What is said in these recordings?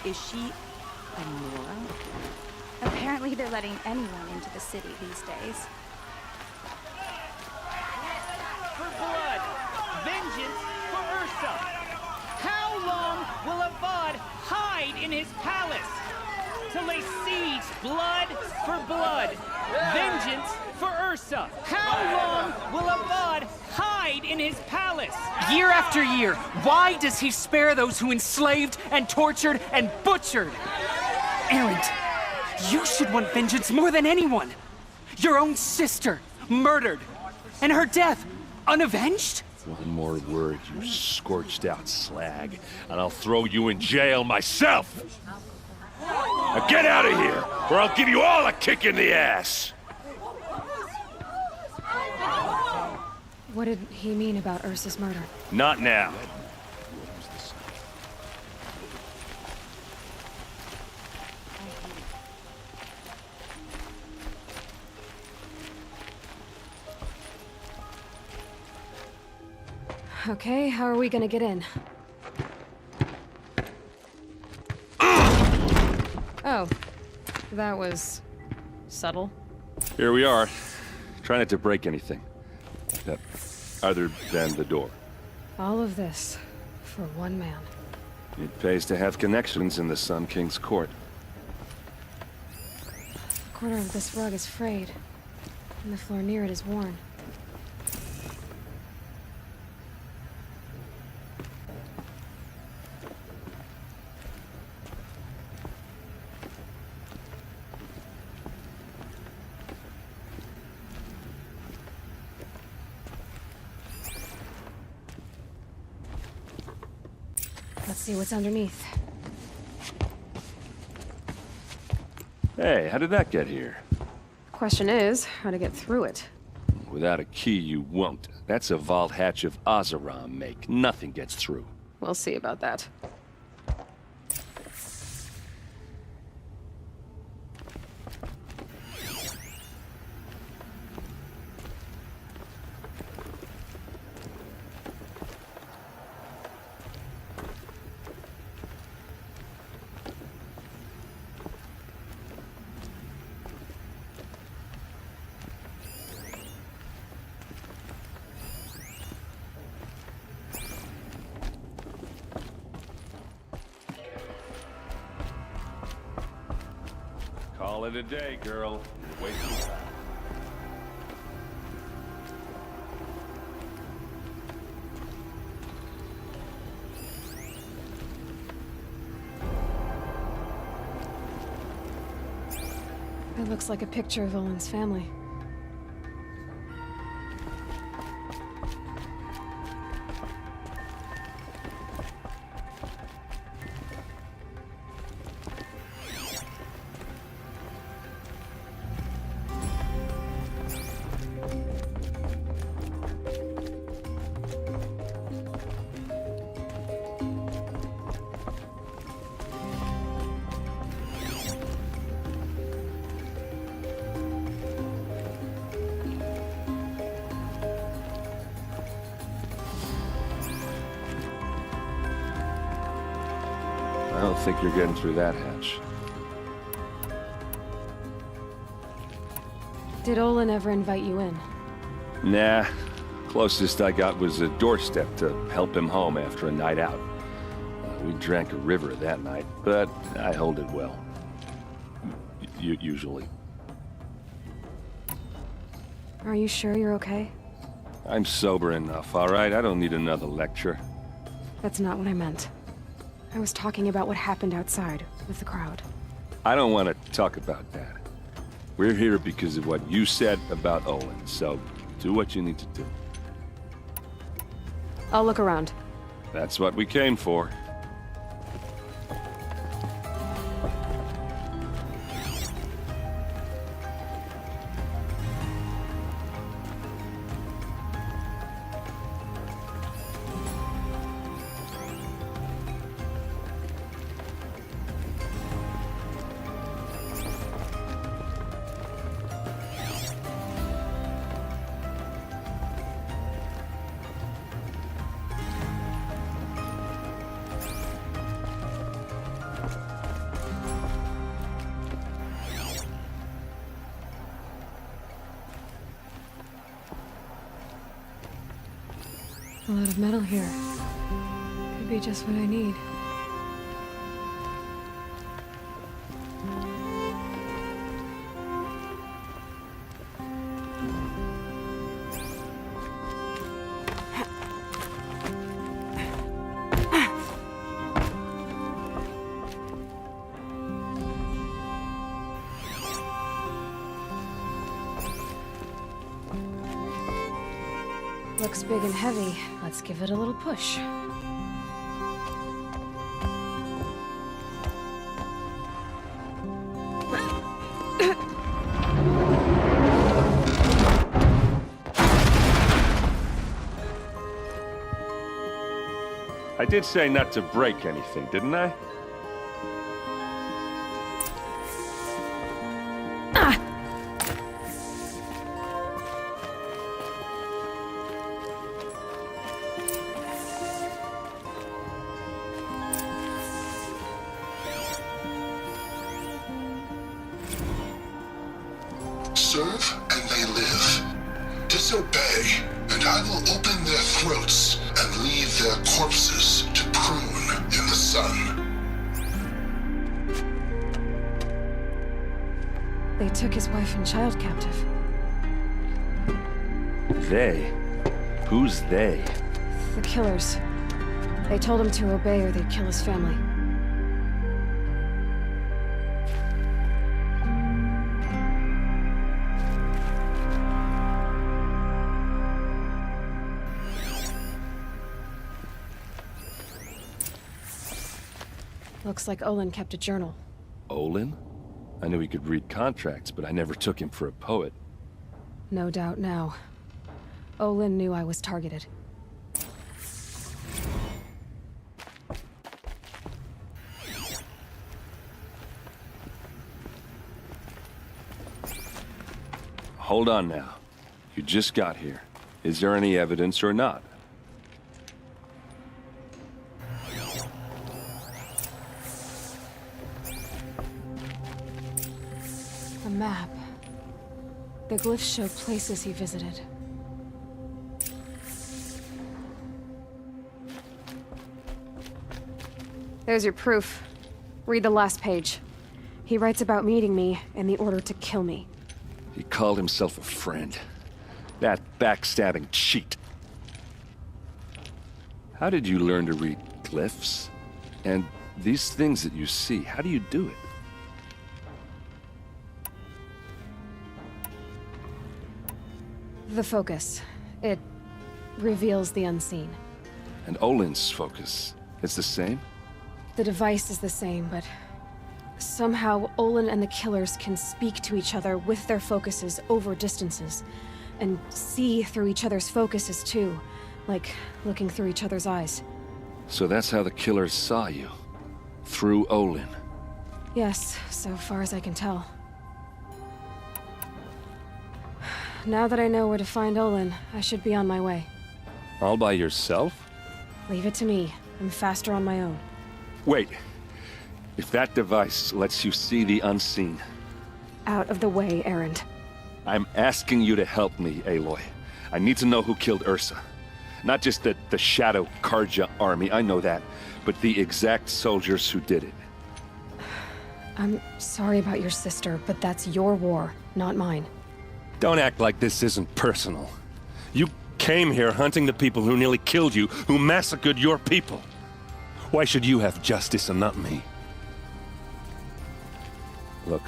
Is she a Nora? Apparently they're letting anyone into the city these days. For blood, vengeance for Ursa. How long will Avad hide in his palace? To lay siege, blood for blood, vengeance for Ursa. How long will Avad hide in his palace? Year after year, why does he spare those who enslaved and tortured and butchered? Erend, you should want vengeance more than anyone. Your own sister, murdered, and her death, unavenged? One more word, you scorched out slag, and I'll throw you in jail myself! Now get out of here, or I'll give you all a kick in the ass! What did he mean about Ursa's murder? Not now. Okay, how are we gonna get in? Oh, that was subtle. Here we are. Try not to break anything. Other than the door. All of this for one man. It pays to have connections in the Sun King's court. A corner of this rug is frayed, and the floor near it is worn. Let's see what's underneath. Hey, how did that get here? Question is, how to get through it. Without a key, you won't. That's a vault hatch of Azeram make. Nothing gets through. We'll see about that. Call it a day, girl. You're wasting time. It looks like a picture of Olin's family. I don't think you're getting through that hatch. Did Olin ever invite you in? Nah. Closest I got was a doorstep to help him home after a night out. We drank a river that night, but I hold it well. Usually. Are you sure you're okay? I'm sober enough, all right? I don't need another lecture. That's not what I meant. I was talking about what happened outside with the crowd. I don't want to talk about that. We're here because of what you said about Olin, so do what you need to do. I'll look around. That's what we came for. A lot of metal here. Could be just what I need. Looks big and heavy. Let's give it a little push. I did say not to break anything, didn't I? Serve and they live. Disobey, and I will open their throats and leave their corpses to prune in the sun. They took his wife and child captive. They? Who's they? The killers. They told him to obey or they'd kill his family. Looks like Olin kept a journal. Olin? I knew he could read contracts, but I never took him for a poet. No doubt now. Olin knew I was targeted. Hold on now. You just got here. Is there any evidence or not? A map. The glyphs show places he visited. There's your proof. Read the last page. He writes about meeting me and the order to kill me. He called himself a friend. That backstabbing cheat. How did you learn to read glyphs? And these things that you see, how do you do it? The focus. It reveals the unseen. And Olin's focus, it's the same? The device is the same, but somehow Olin and the killers can speak to each other with their focuses over distances, and see through each other's focuses too, like looking through each other's eyes. So that's how the killers saw you? Through Olin? Yes, so far as I can tell. Now that I know where to find Olin, I should be on my way. All by yourself? Leave it to me. I'm faster on my own. Wait. If that device lets you see the unseen... Out of the way, Erend. I'm asking you to help me, Aloy. I need to know who killed Ursa. Not just the Shadow Karja army, I know that, but the exact soldiers who did it. I'm sorry about your sister, but that's your war, not mine. Don't act like this isn't personal. You came here hunting the people who nearly killed you, who massacred your people. Why should you have justice and not me? Look,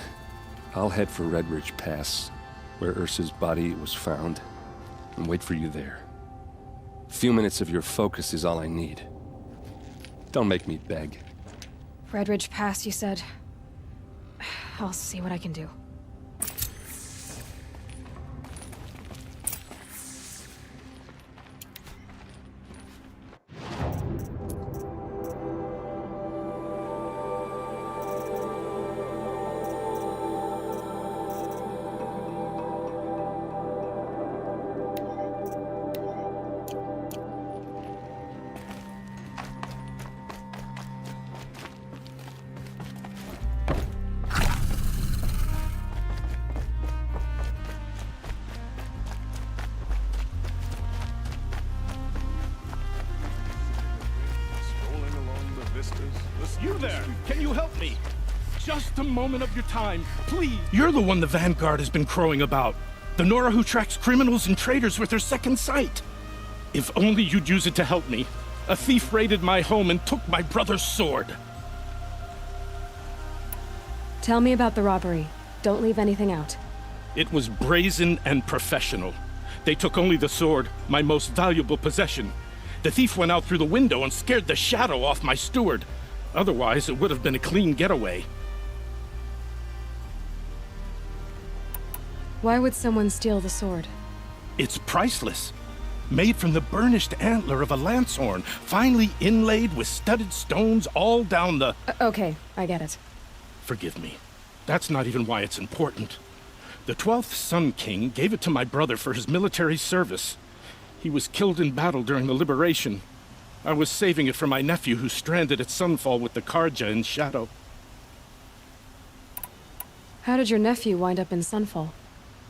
I'll head for Red Ridge Pass, where Ursa's body was found, and wait for you there. A few minutes of your focus is all I need. Don't make me beg. Red Ridge Pass, you said? I'll see what I can do. You there! Can you help me? Just a moment of your time, please. You're the one the Vanguard has been crowing about. The Nora who tracks criminals and traitors with her second sight. If only you'd use it to help me. A thief raided my home and took my brother's sword. Tell me about the robbery. Don't leave anything out. It was brazen and professional. They took only the sword, my most valuable possession. The thief went out through the window and scared the shadow off my steward. Otherwise, it would have been a clean getaway. Why would someone steal the sword? It's priceless. Made from the burnished antler of a lancehorn, finely inlaid with studded stones all down the... Okay, I get it. Forgive me. That's not even why it's important. The 12th Sun King gave it to my brother for his military service. He was killed in battle during the liberation. I was saving it for my nephew who's stranded at Sunfall with the Karja in Shadow. How did your nephew wind up in Sunfall?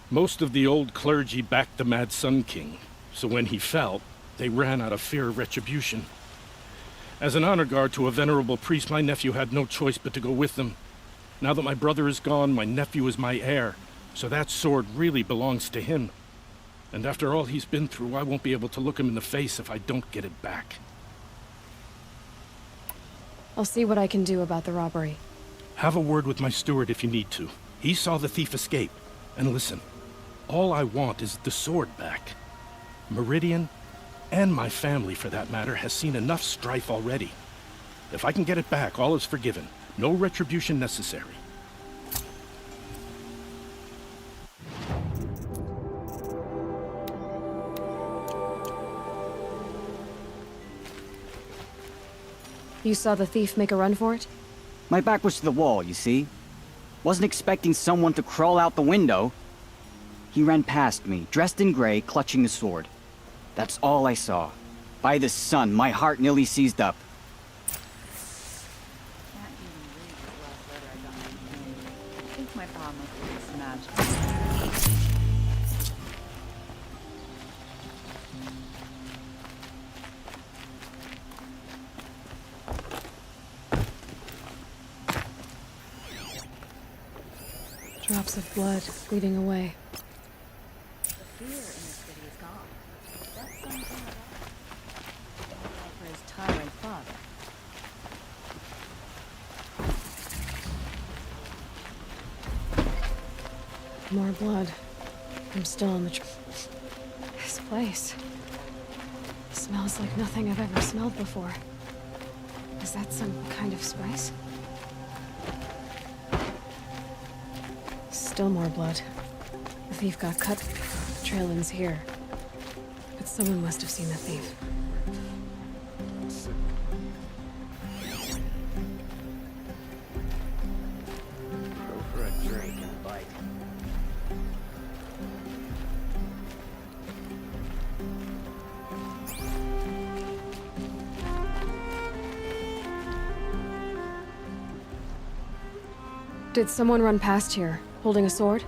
Most of the old clergy backed the Mad Sun King, so when he fell, they ran out of fear of retribution. As an honor guard to a venerable priest, my nephew had no choice but to go with them. Now that my brother is gone, my nephew is my heir, so that sword really belongs to him. And after all he's been through, I won't be able to look him in the face if I don't get it back. I'll see what I can do about the robbery. Have a word with my steward if you need to. He saw the thief escape. And listen, all I want is the sword back. Meridian, and my family for that matter, has seen enough strife already. If I can get it back, all is forgiven. No retribution necessary. You saw the thief make a run for it? My back was to the wall, you see? Wasn't expecting someone to crawl out the window. He ran past me, dressed in gray, clutching the sword. That's all I saw. By the sun, my heart nearly seized up. I think my problem with this magic. Drops of blood bleeding away. The fear in the city is gone. That's something for his tyrant father. More blood. I'm still on the This place smells like nothing I've ever smelled before. Is that some kind of spice? Still more blood. The thief got cut. The trail ends here. But someone must have seen the thief. Go for a drink and a bite. Did someone run past here, holding a sword?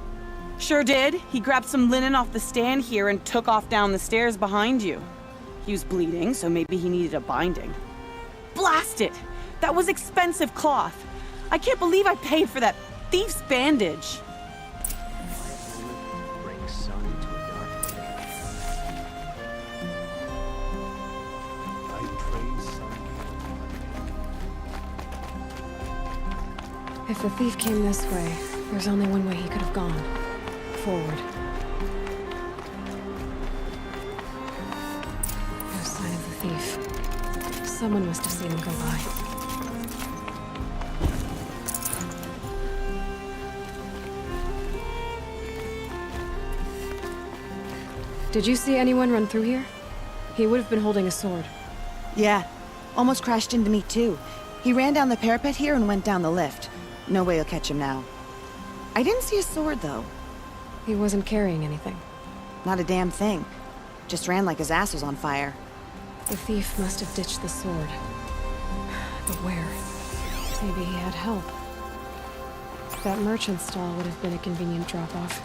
Sure did. He grabbed some linen off the stand here and took off down the stairs behind you. He was bleeding, so maybe he needed a binding. Blast it! That was expensive cloth. I can't believe I paid for that thief's bandage. Bring sun into a dark day. I praise sun. If the thief came this way, there's only one way he could have gone. Forward. No sign of the thief. Someone must have seen him go by. Did you see anyone run through here? He would have been holding a sword. Yeah, almost crashed into me too. He ran down the parapet here and went down the lift. No way you'll catch him now. I didn't see a sword though. He wasn't carrying anything. Not a damn thing. Just ran like his ass was on fire. The thief must have ditched the sword. But where? Maybe he had help. That merchant stall would have been a convenient drop-off.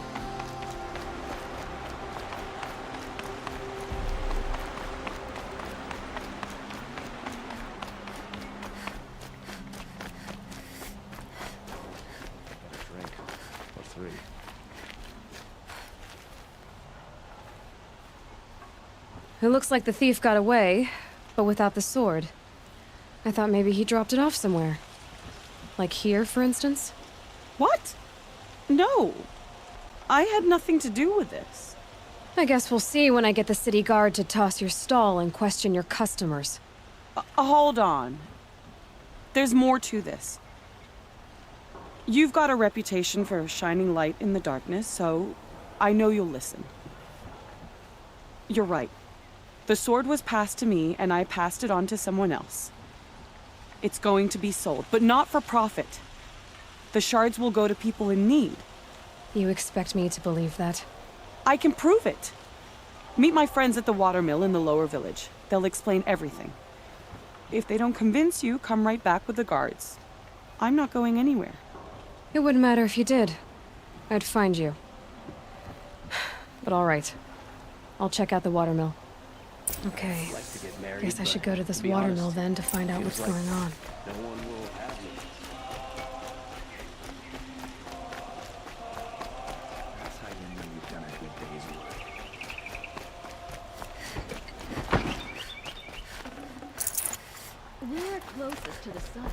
3. It looks like the thief got away, but without the sword. I thought maybe he dropped it off somewhere. Like here, for instance? What? No. I had nothing to do with this. I guess we'll see when I get the city guard to toss your stall and question your customers. Hold on. There's more to this. You've got a reputation for shining light in the darkness, so I know you'll listen. You're right. The sword was passed to me, and I passed it on to someone else. It's going to be sold, but not for profit. The shards will go to people in need. You expect me to believe that? I can prove it. Meet my friends at the watermill in the lower village. They'll explain everything. If they don't convince you, come right back with the guards. I'm not going anywhere. It wouldn't matter if you did. I'd find you. But all right. I'll check out the watermill. Okay. Guess I should go to this watermill then to find out what's going on. No one will have you. That's how you know you've done a good day's work. We're closest to the sun.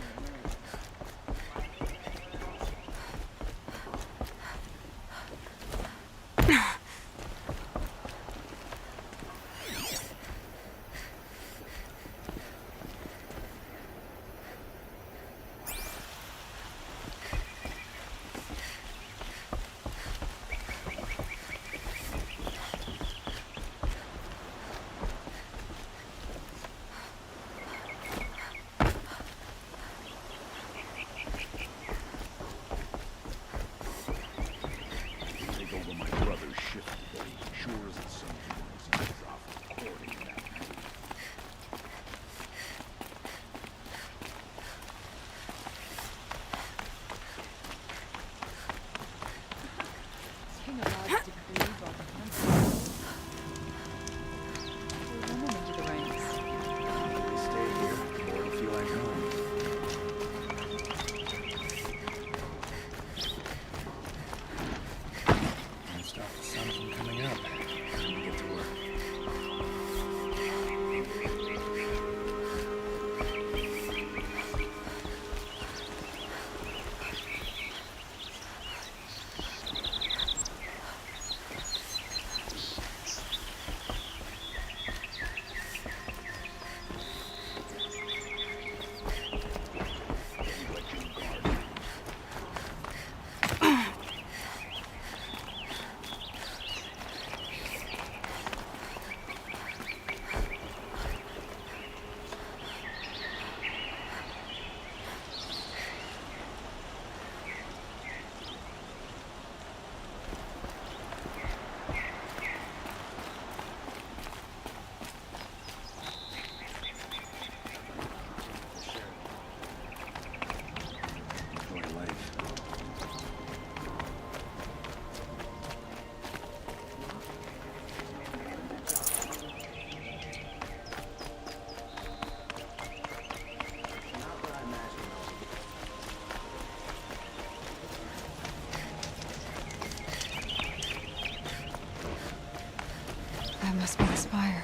That must be the spire.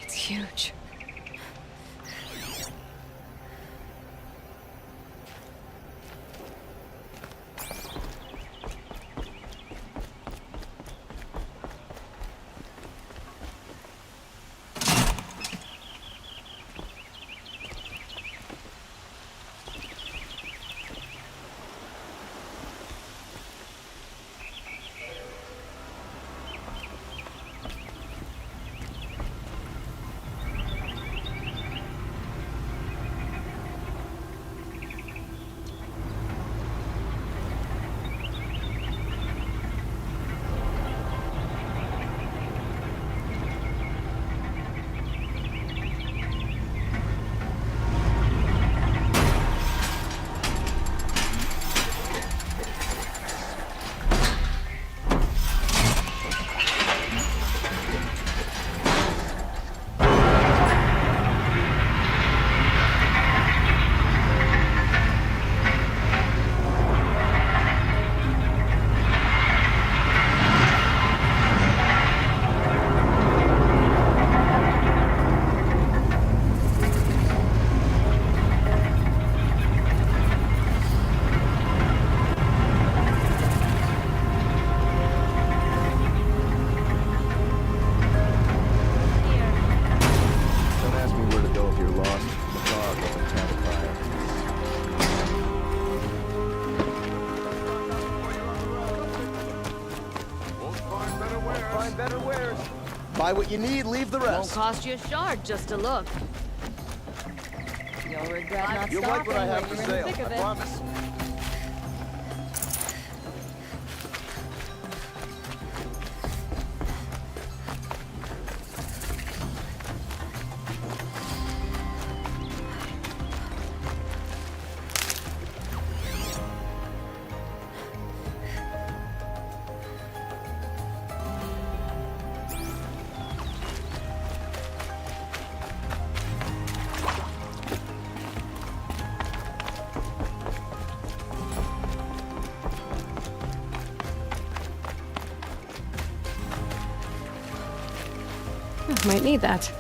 It's huge. Buy what you need, leave the Won't rest. cost you a shard just to look. You'll regret not You'll like stopping what I have when for you're in the sale, thick of I it. promise. Might need that.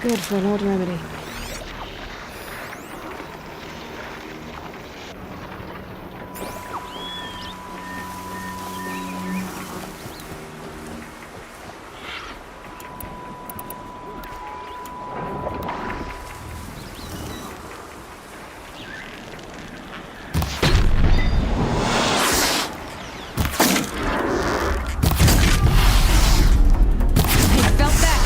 Good for an old remedy. I felt that.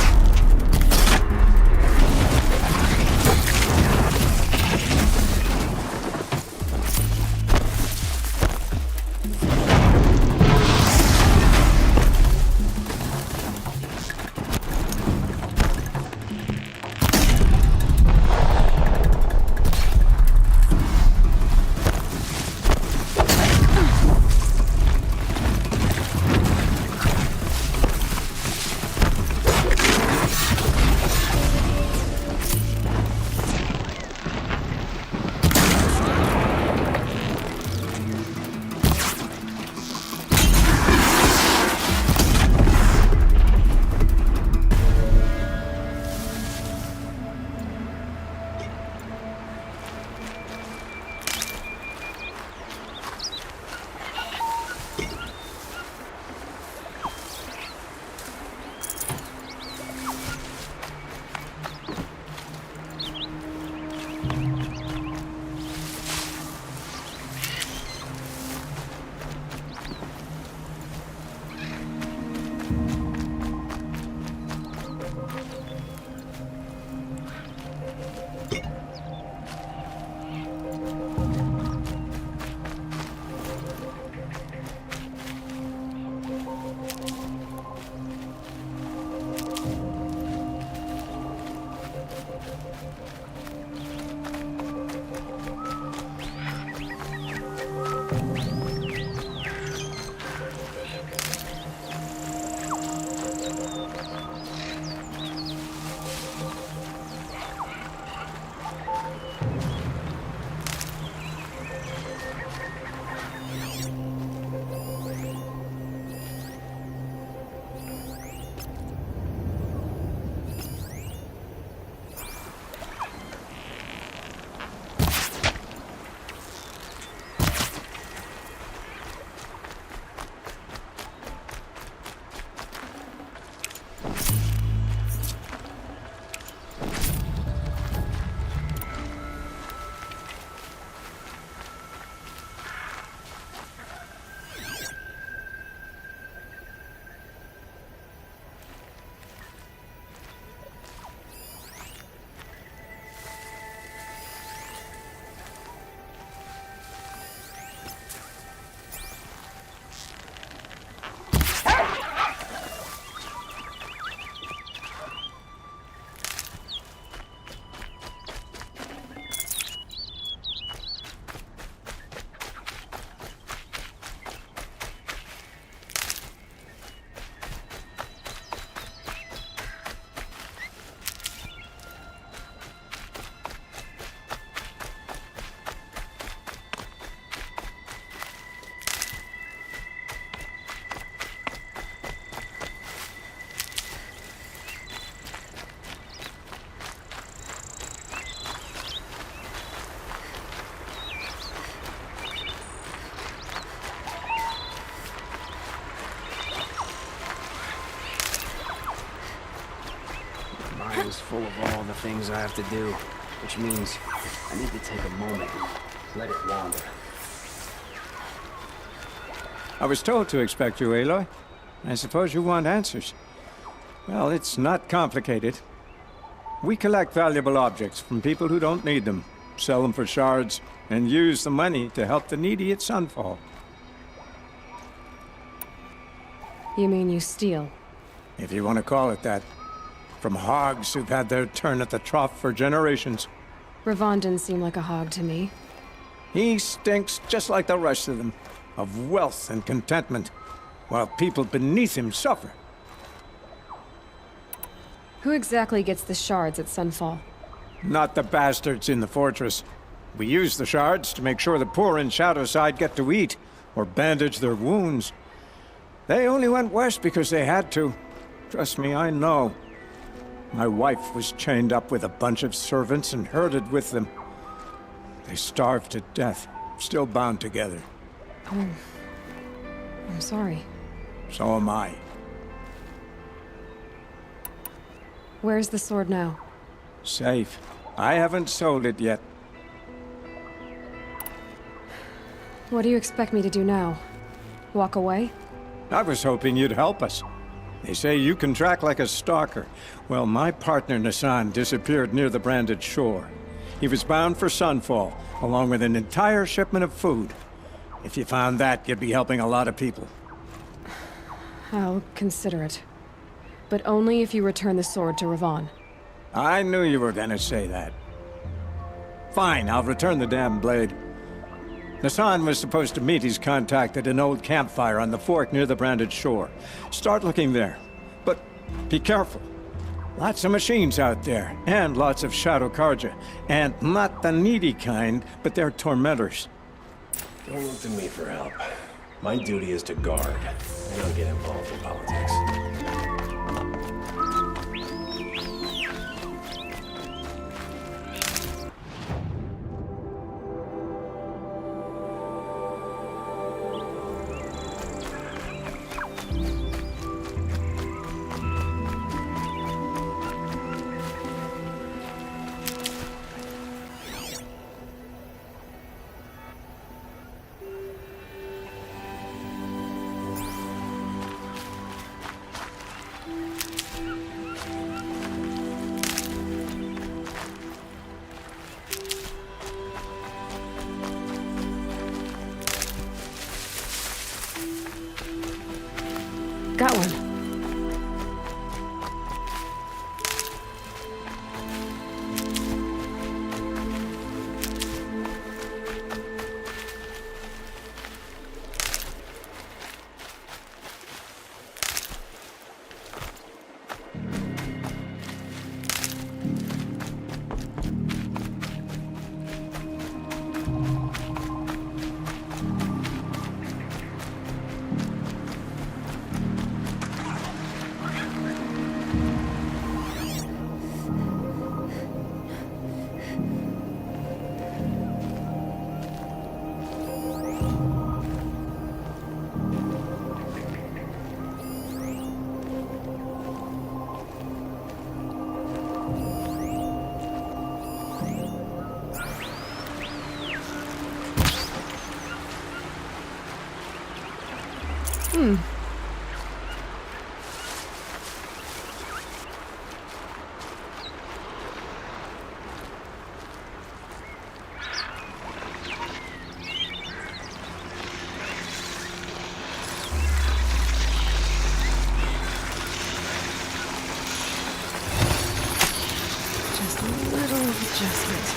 is full of all the things I have to do, which means I need to take a moment, let it wander. I was told to expect you, Aloy. I suppose you want answers. Well, it's not complicated. We collect valuable objects from people who don't need them, sell them for shards, and use the money to help the needy at Sunfall. You mean you steal? If you want to call it that. From hogs who've had their turn at the trough for generations. Ravon didn't seem like a hog to me. He stinks just like the rest of them, of wealth and contentment, while people beneath him suffer. Who exactly gets the shards at Sunfall? Not the bastards in the fortress. We use the shards to make sure the poor in Shadowside get to eat, or bandage their wounds. They only went west because they had to. Trust me, I know. My wife was chained up with a bunch of servants and herded with them. They starved to death, still bound together. Oh. I'm sorry. So am I. Where's the sword now? Safe. I haven't sold it yet. What do you expect me to do now? Walk away? I was hoping you'd help us. They say you can track like a stalker. Well, my partner Nassan disappeared near the branded shore. He was bound for Sunfall, along with an entire shipment of food. If you found that, you'd be helping a lot of people. I'll consider it. But only if you return the sword to Ravon. I knew you were gonna say that. Fine, I'll return the damn blade. Nassan was supposed to meet his contact at an old campfire on the fork near the branded shore. Start looking there. But be careful. Lots of machines out there, and lots of Shadow Karja. And not the needy kind, but they're tormentors. Don't look to me for help. My duty is to guard. I don't get involved in politics. Got one. Just a little adjustment.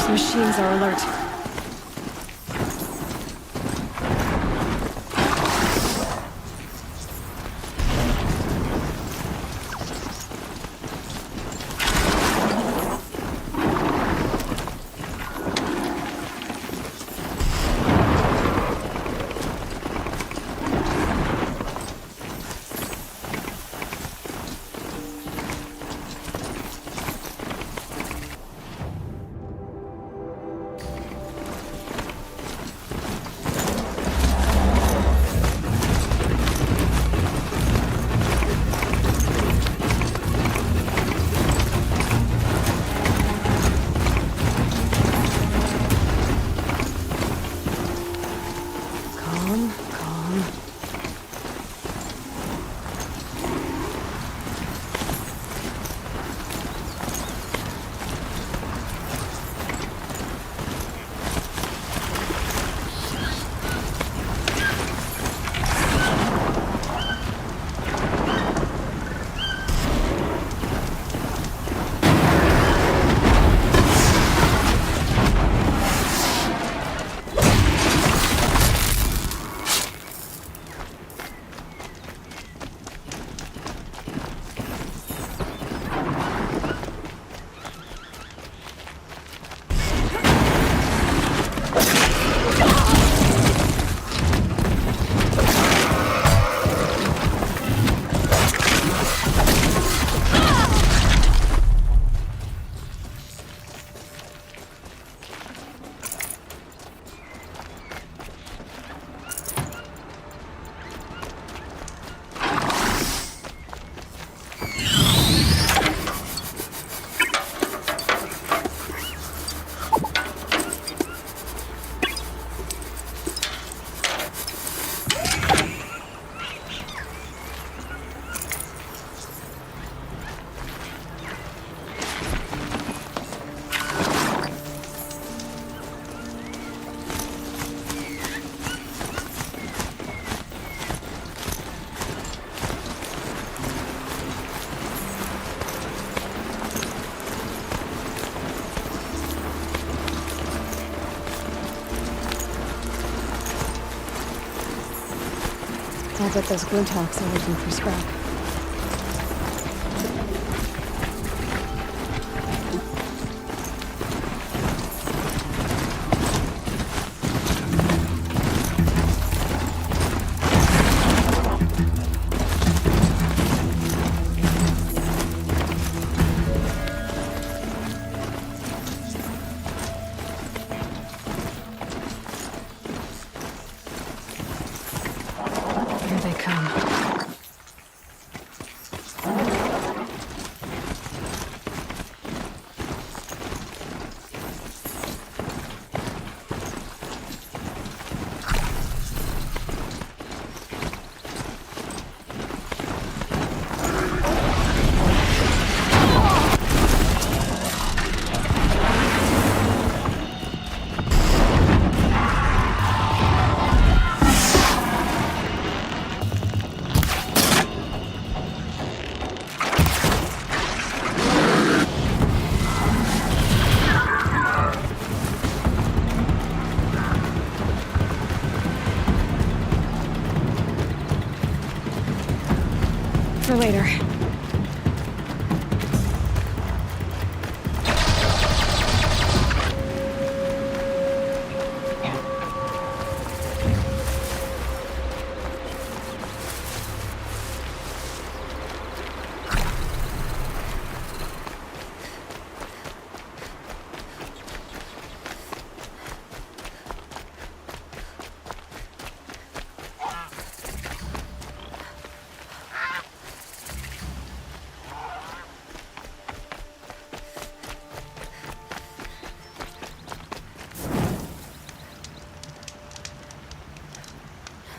Those machines are alert. Calm, calm. I bet those Glinthawks are looking for scrap.